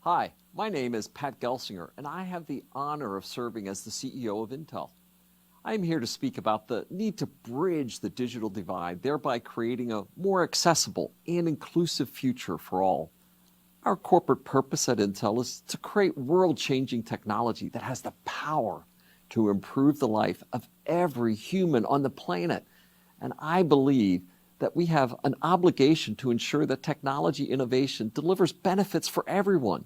Hi, my name is Pat Gelsinger, and I have the honor of serving as the CEO of Intel. I am here to speak about the need to bridge the digital divide, thereby creating a more accessible and inclusive future for all. Our corporate purpose at Intel is to create world-changing technology that has the power to improve the life of every human on the planet. And I believe that we have an obligation to ensure that technology innovation delivers benefits for everyone,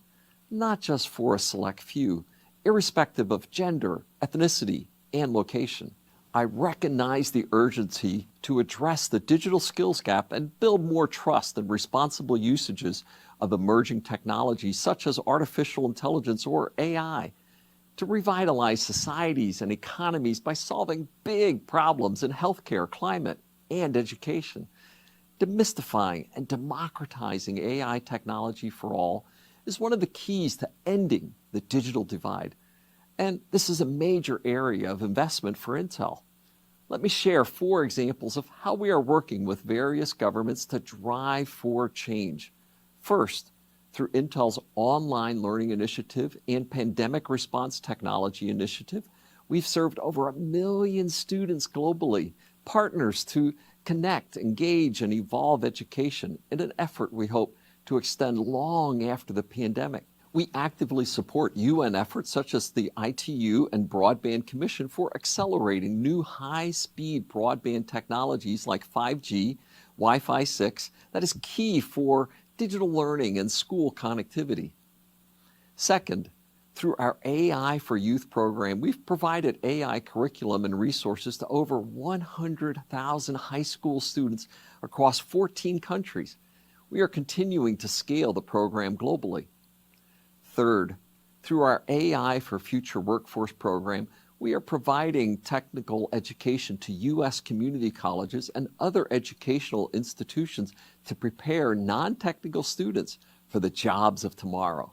not just for a select few, irrespective of gender, ethnicity, and location. I recognize the urgency to address the digital skills gap and build more trust and responsible usages of emerging technologies such as artificial intelligence or AI to revitalize societies and economies by solving big problems in healthcare, climate, and education. Demystifying and democratizing AI technology for all is one of the keys to ending the digital divide. And this is a major area of investment for Intel. Let me share 4 examples of how we are working with various governments to drive for change. First, through Intel's Online Learning Initiative and Pandemic Response Technology Initiative, we've served over 1 million students globally, partners to connect, engage, and evolve education in an effort we hope to extend long after the pandemic. We actively support UN efforts such as the ITU and Broadband Commission for accelerating new high-speed broadband technologies like 5G, Wi-Fi 6, that is key for digital learning and school connectivity. Second, through our AI for Youth program, we've provided AI curriculum and resources to over 100,000 high school students across 14 countries. We are continuing to scale the program globally. Third, through our AI for Future Workforce program, we are providing technical education to U.S. community colleges and other educational institutions to prepare non-technical students for the jobs of tomorrow.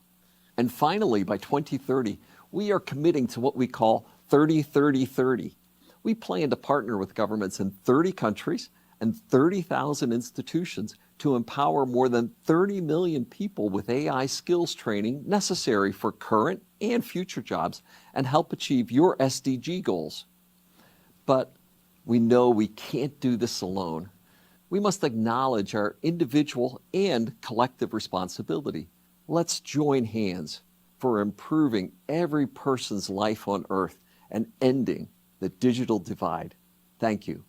And finally, by 2030, we are committing to what we call 30-30-30. We plan to partner with governments in 30 countries and 30,000 institutions to empower more than 30 million people with AI skills training necessary for current and future jobs and help achieve your SDG goals. But we know we can't do this alone. We must acknowledge our individual and collective responsibility. Let's join hands for improving every person's life on Earth and ending the digital divide. Thank you.